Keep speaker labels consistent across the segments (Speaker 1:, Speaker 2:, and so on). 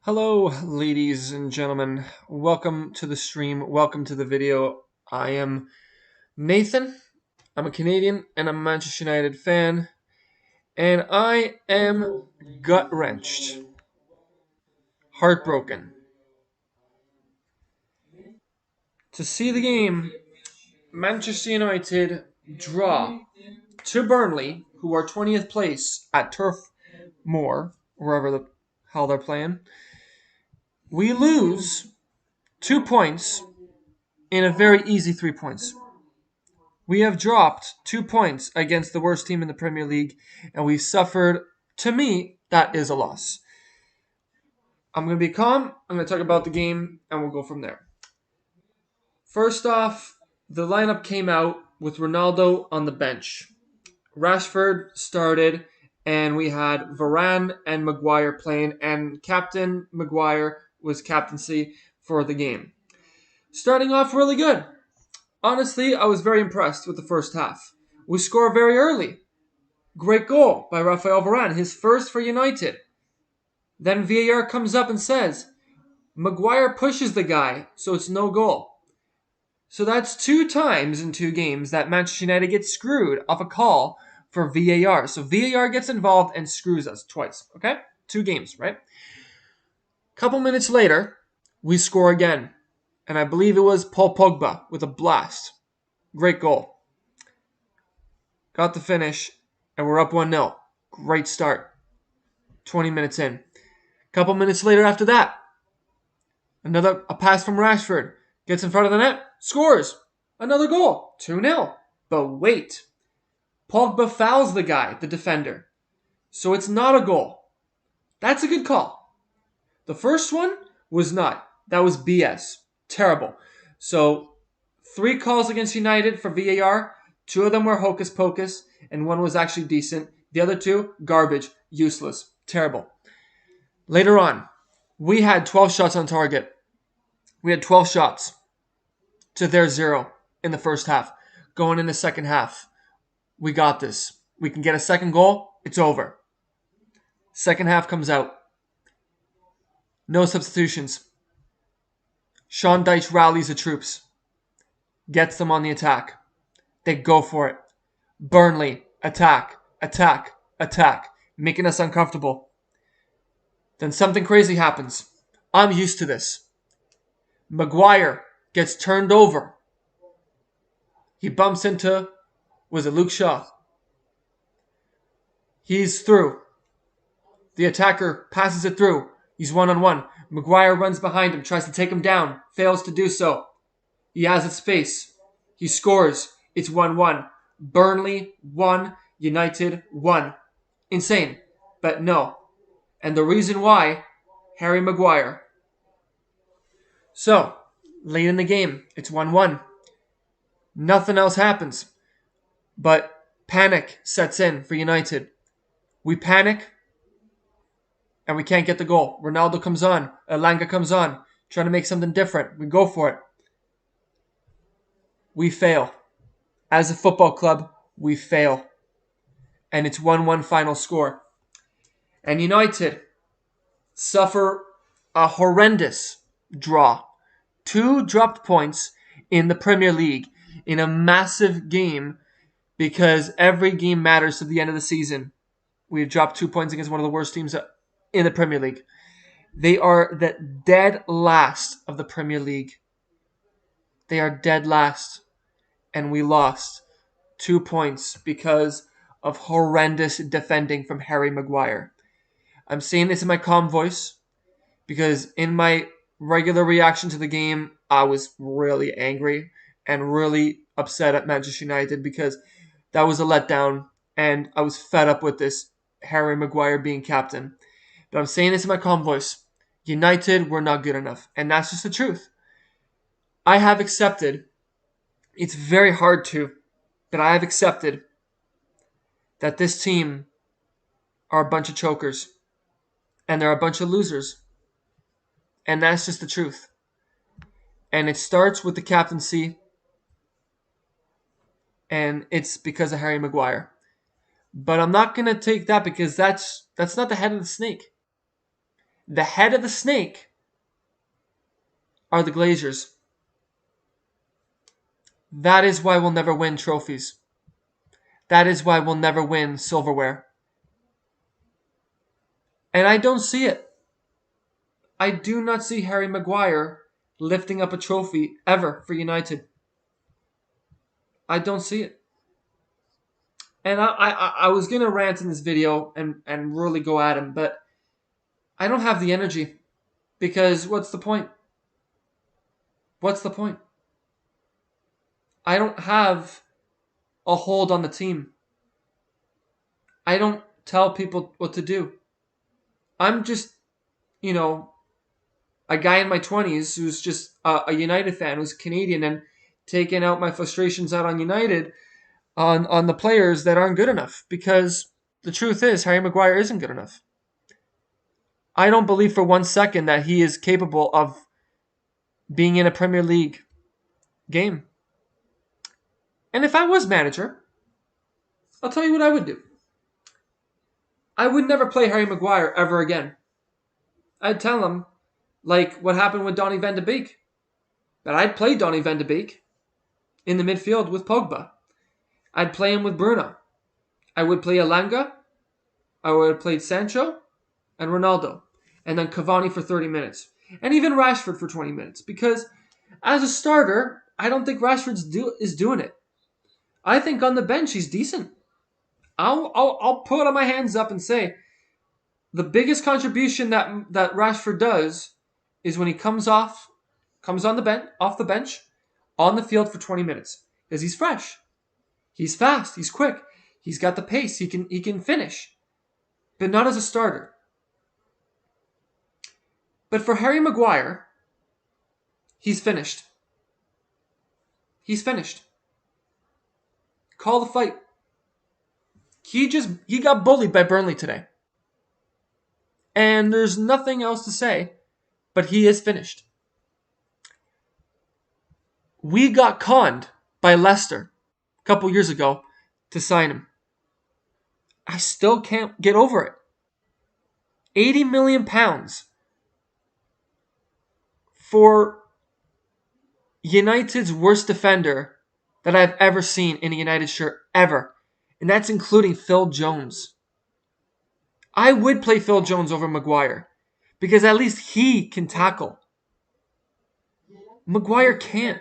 Speaker 1: Hello, ladies and gentlemen. Welcome to the stream. Welcome to the video. I am Nathan. I'm a Canadian and I'm a Manchester United fan. And I am gut wrenched, heartbroken to see the game Manchester United draw to Burnley, who are 20th place at Turf Moor, wherever the hell they're playing. We lose 2 points in a very easy 3 points. We have dropped 2 points against the worst team in the Premier League, and we suffered. To me, that is a loss. I'm going to be calm. I'm going to talk about the game, and we'll go from there. First off, the lineup came out with Ronaldo on the bench. Rashford started, and we had Varane and Maguire playing, and Captain Maguire was captaincy for the game. Starting off really good. Honestly, I was very impressed with the first half. We score very early. Great goal by Rafael Varane, his first for United. Then VAR comes up and says, Maguire pushes the guy, so it's no goal. So that's 2 times in 2 games that Manchester United gets screwed off a call for VAR. So VAR gets involved and screws us twice, okay? 2 games, right? Couple minutes later, we score again. And I believe it was Paul Pogba with a blast. Great goal. Got the finish, and we're up 1-0. Great start. 20 minutes in. Couple minutes later after that, a pass from Rashford. Gets in front of the net, scores. Another goal, 2-0. But wait, Pogba fouls the guy, the defender. So it's not a goal. That's a good call. The first one was not. That was BS. Terrible. So 3 calls against United for VAR. 2 of them were hocus pocus, and 1 was actually decent. The other 2, garbage, useless, terrible. Later on, we had 12 shots on target. We had 12 shots to their 0 in the first half. Going in the second half, we got this. We can get a second goal, it's over. Second half comes out. No substitutions. Sean Dyche rallies the troops. Gets them on the attack. They go for it. Burnley, attack, attack, attack, making us uncomfortable. Then something crazy happens. I'm used to this. Maguire gets turned over. He bumps into, was it Luke Shaw? He's through. The attacker passes it through. He's one-on-one. Maguire runs behind him, tries to take him down, fails to do so. He has its space. He scores. It's 1-1. Burnley 1, United 1. Insane. But no. And the reason why, Harry Maguire. So, late in the game, it's 1-1. Nothing else happens. But panic sets in for United. We panic, and we can't get the goal. Ronaldo comes on. Elanga comes on. Trying to make something different. We go for it. We fail. As a football club, we fail. And it's 1-1 final score. And United suffer a horrendous draw. 2 dropped points in the Premier League in a massive game because every game matters to the end of the season. We've dropped 2 points against one of the worst teams in the Premier League. They are the dead last of the Premier League. They are dead last. And we lost 2 points because of horrendous defending from Harry Maguire. I'm saying this in my calm voice because in my regular reaction to the game, I was really angry and really upset at Manchester United because that was a letdown and I was fed up with this Harry Maguire being captain. But I'm saying this in my calm voice. United were not good enough, and that's just the truth. I have accepted, it's very hard to, but I have accepted that this team are a bunch of chokers and they're a bunch of losers. And that's just the truth. And it starts with the captaincy, and it's because of Harry Maguire. But I'm not going to take that because that's not the head of the snake. The head of the snake are the glaciers. That is why we'll never win trophies. That is why we'll never win silverware. And I don't see it. I do not see Harry Maguire lifting up a trophy ever for United. I don't see it. And I was going to rant in this video and really go at him, but I don't have the energy. Because what's the point? What's the point? I don't have a hold on the team. I don't tell people what to do. I'm just, you know, a guy in my 20s who's just a United fan, who's Canadian, and taking out my frustrations out on United on the players that aren't good enough. Because the truth is, Harry Maguire isn't good enough. I don't believe for 1 second that he is capable of being in a Premier League game. And if I was manager, I'll tell you what I would do. I would never play Harry Maguire ever again. I'd tell him, like what happened with Donny van de Beek, that I'd play Donny van de Beek in the midfield with Pogba. I'd play him with Bruno. I would play Elanga. I would have played Sancho and Ronaldo. And then Cavani for 30 minutes. And even Rashford for 20 minutes. Because as a starter, I don't think Rashford is doing it. I think on the bench he's decent. I'll put my hands up and say the biggest contribution that Rashford does is when he comes on the bench, off the bench, on the field for 20 minutes. Because he's fresh. He's fast. He's quick. He's got the pace. He can finish. But not as a starter. But for Harry Maguire, he's finished. He's finished. Call the fight. He got bullied by Burnley today. And there's nothing else to say, but he is finished. We got conned by Leicester a couple years ago to sign him. I still can't get over it. £80 million for United's worst defender that I've ever seen in a United shirt, ever. And that's including Phil Jones. I would play Phil Jones over Maguire because at least he can tackle. Maguire can't.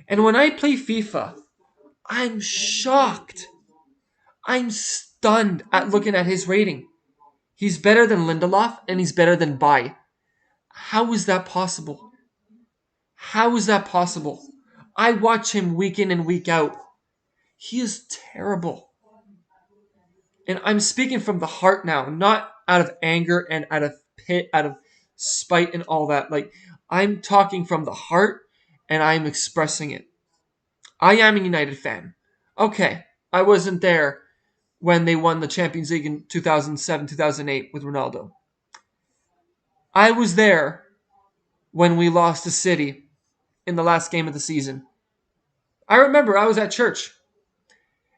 Speaker 1: And when I play FIFA, I'm shocked. I'm stunned at looking at his rating. He's better than Lindelof and he's better than Bai. How is that possible? How is that possible? I watch him week in and week out. He is terrible. And I'm speaking from the heart now, not out of anger and out of spite and all that. Like, I'm talking from the heart and I'm expressing it. I am a United fan. Okay, I wasn't there when they won the Champions League in 2007, 2008 with Ronaldo. I was there when we lost to City in the last game of the season. I remember I was at church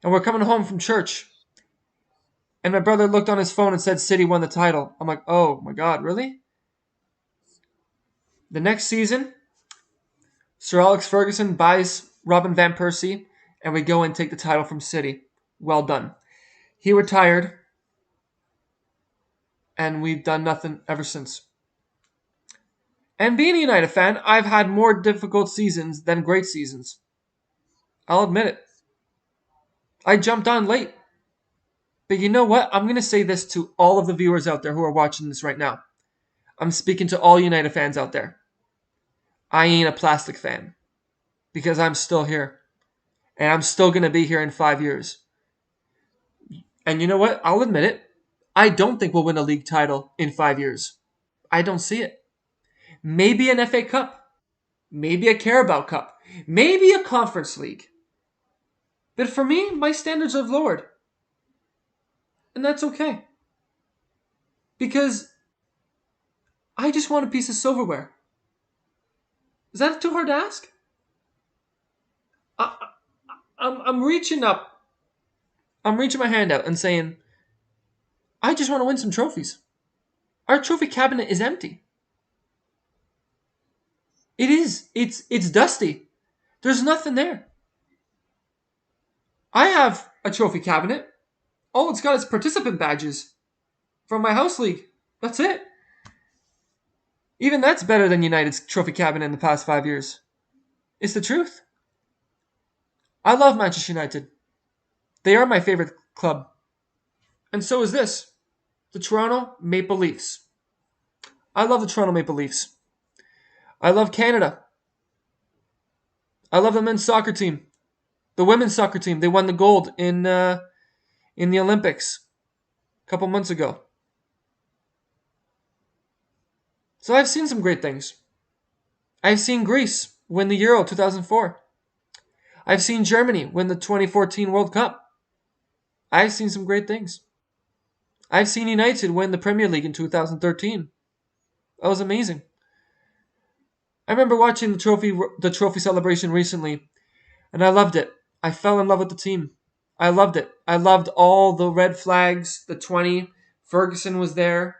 Speaker 1: and we're coming home from church and my brother looked on his phone and said City won the title. I'm like, oh my God, really? The next season, Sir Alex Ferguson buys Robin Van Persie and we go and take the title from City. Well done. He retired and we've done nothing ever since. And being a United fan, I've had more difficult seasons than great seasons. I'll admit it. I jumped on late. But you know what? I'm going to say this to all of the viewers out there who are watching this right now. I'm speaking to all United fans out there. I ain't a plastic fan. Because I'm still here. And I'm still going to be here in 5 years. And you know what? I'll admit it. I don't think we'll win a league title in 5 years. I don't see it. Maybe an FA Cup. Maybe a Carabao Cup. Maybe a Conference League. But for me, my standards have lowered. And that's okay. Because I just want a piece of silverware. Is that too hard to ask? I'm reaching up. I'm reaching my hand out and saying, I just want to win some trophies. Our trophy cabinet is empty. It is. It's dusty. There's nothing there. I have a trophy cabinet. All it's got is participant badges from my house league. That's it. Even that's better than United's trophy cabinet in the past 5 years. It's the truth. I love Manchester United. They are my favorite club. And so is this. The Toronto Maple Leafs. I love the Toronto Maple Leafs. I love Canada. I love the men's soccer team. The women's soccer team. They won the gold in the Olympics a couple months ago. So I've seen some great things. I've seen Greece win the Euro 2004. I've seen Germany win the 2014 World Cup. I've seen some great things. I've seen United win the Premier League in 2013. That was amazing. I remember watching the trophy celebration recently, and I loved it. I fell in love with the team. I loved it. I loved all the red flags, the 20. Ferguson was there,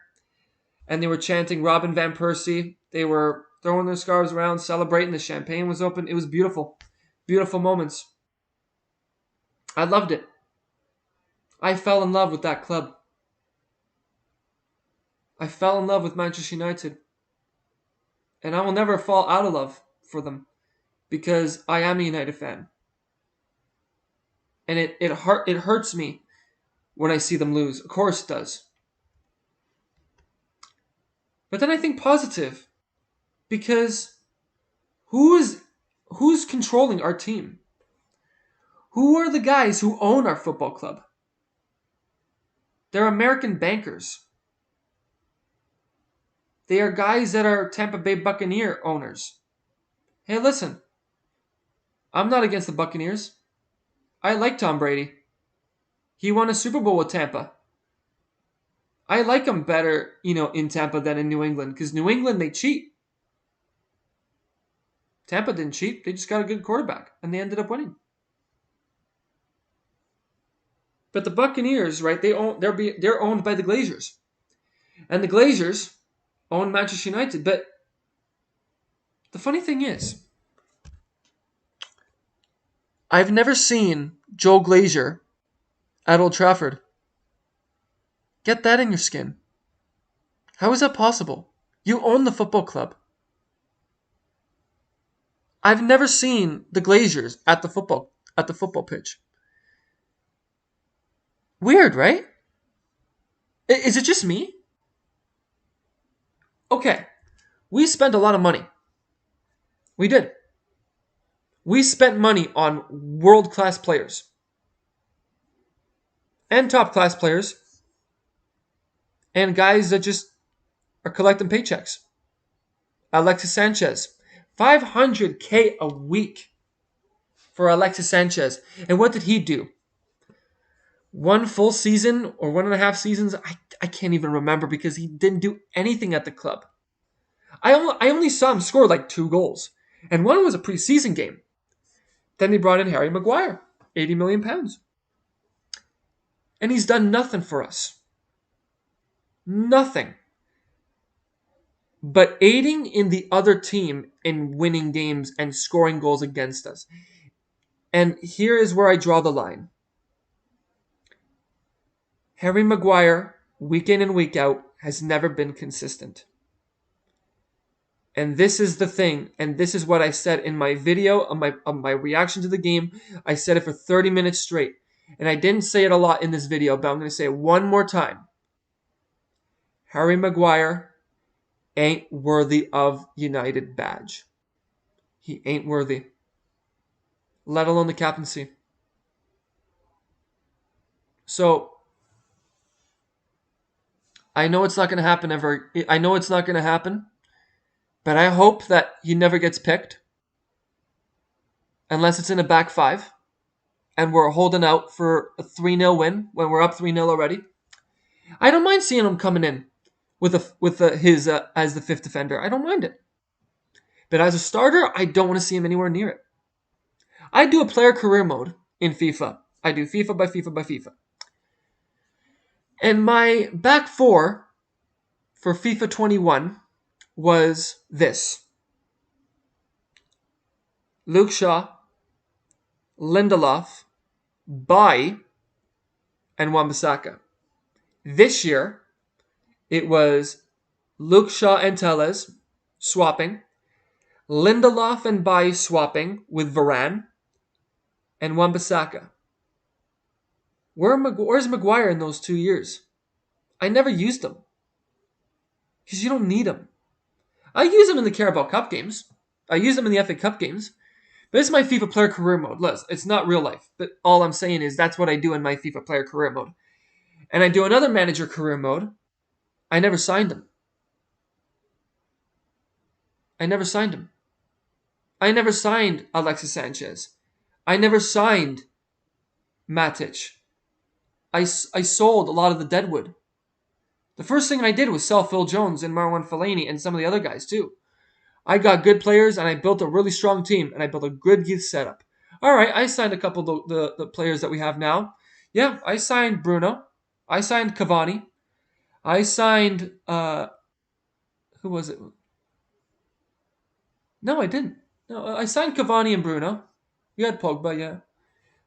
Speaker 1: and they were chanting Robin Van Persie. They were throwing their scarves around, celebrating. The champagne was open. It was beautiful. Beautiful moments. I loved it. I fell in love with that club. I fell in love with Manchester United. And I will never fall out of love for them because I am a United fan. And it hurts me when I see them lose. Of course it does. But then I think positive because who's controlling our team? Who are the guys who own our football club? They're American bankers. They are guys that are Tampa Bay Buccaneer owners. Hey, listen. I'm not against the Buccaneers. I like Tom Brady. He won a Super Bowl with Tampa. I like him better, in Tampa than in New England because New England, they cheat. Tampa didn't cheat. They just got a good quarterback, and they ended up winning. But the Buccaneers, right? They're owned by the Glaciers, and the Glaciers own Manchester United. But the funny thing is, I've never seen Joe Glazier at Old Trafford. Get that in your skin. How is that possible? You own the football club. I've never seen the Glaziers at the football pitch. Weird, right? Is it just me? Okay, we spent a lot of money. We did. We spent money on world-class players and top-class players and guys that just are collecting paychecks. Alexis Sanchez, $500K a week for Alexis Sanchez. And what did he do? One full season or 1.5 seasons? I can't even remember because he didn't do anything at the club. I only saw him score like 2 goals. And one was a preseason game. Then they brought in Harry Maguire, £80 million. And he's done nothing for us. Nothing. But aiding in the other team in winning games and scoring goals against us. And here is where I draw the line. Harry Maguire, week in and week out, has never been consistent. And this is the thing, and this is what I said in my video on my reaction to the game. I said it for 30 minutes straight. And I didn't say it a lot in this video, but I'm going to say it one more time. Harry Maguire ain't worthy of United badge. He ain't worthy. Let alone the captaincy. So, I know it's not going to happen ever. I know it's not going to happen. But I hope that he never gets picked. Unless it's in a back 5. And we're holding out for a 3-0 win when we're up 3-0 already. I don't mind seeing him coming in with his as the 5th defender. I don't mind it. But as a starter, I don't want to see him anywhere near it. I do a player career mode in FIFA. I do FIFA by FIFA by FIFA. And my back 4 for FIFA 21 was this: Luke Shaw, Lindelof, Bai, and Wan-Bissaka. This year, it was Luke Shaw and Telles swapping, Lindelof and Bai swapping with Varane, and Wan-Bissaka. Where's Maguire in those 2 years? I never used them because you don't need them. I use them in the Carabao Cup games. I use them in the FA Cup games. But it's my FIFA player career mode. Listen, it's not real life. But all I'm saying is that's what I do in my FIFA player career mode. And I do another manager career mode. I never signed him. I never signed him. I never signed Alexis Sanchez. I never signed Matic. I sold a lot of the deadwood. The first thing I did was sell Phil Jones and Marwan Fellaini and some of the other guys too. I got good players and I built a really strong team and I built a good youth setup. All right, I signed a couple of the players that we have now. Yeah, I signed Bruno. I signed Cavani. I signed who was it? No, I didn't. No, I signed Cavani and Bruno. You had Pogba, yeah.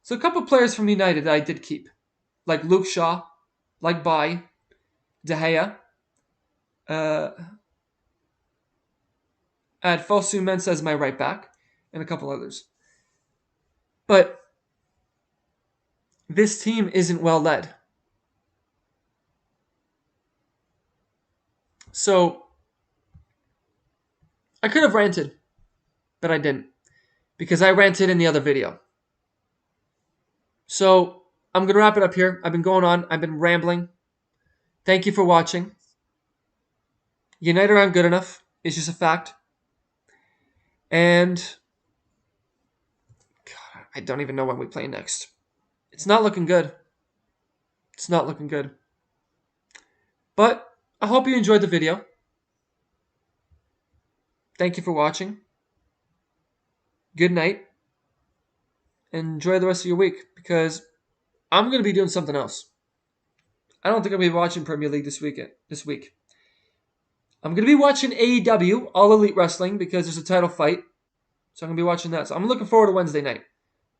Speaker 1: So a couple of players from United that I did keep, like Luke Shaw, like Bai, De Gea. I had Fosu Mensah as my right back, and a couple others. But this team isn't well led. So I could have ranted, but I didn't, because I ranted in the other video. So I'm going to wrap it up here. I've been going on. I've been rambling. Thank you for watching. United aren't good enough. It's just a fact. And God, I don't even know when we play next. It's not looking good. It's not looking good. But I hope you enjoyed the video. Thank you for watching. Good night. Enjoy the rest of your week, because I'm going to be doing something else. I don't think I'm going to be watching Premier League this week. I'm going to be watching AEW, All Elite Wrestling, because there's a title fight. So I'm going to be watching that. So I'm looking forward to Wednesday night.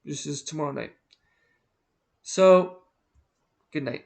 Speaker 1: This is tomorrow night. So, good night.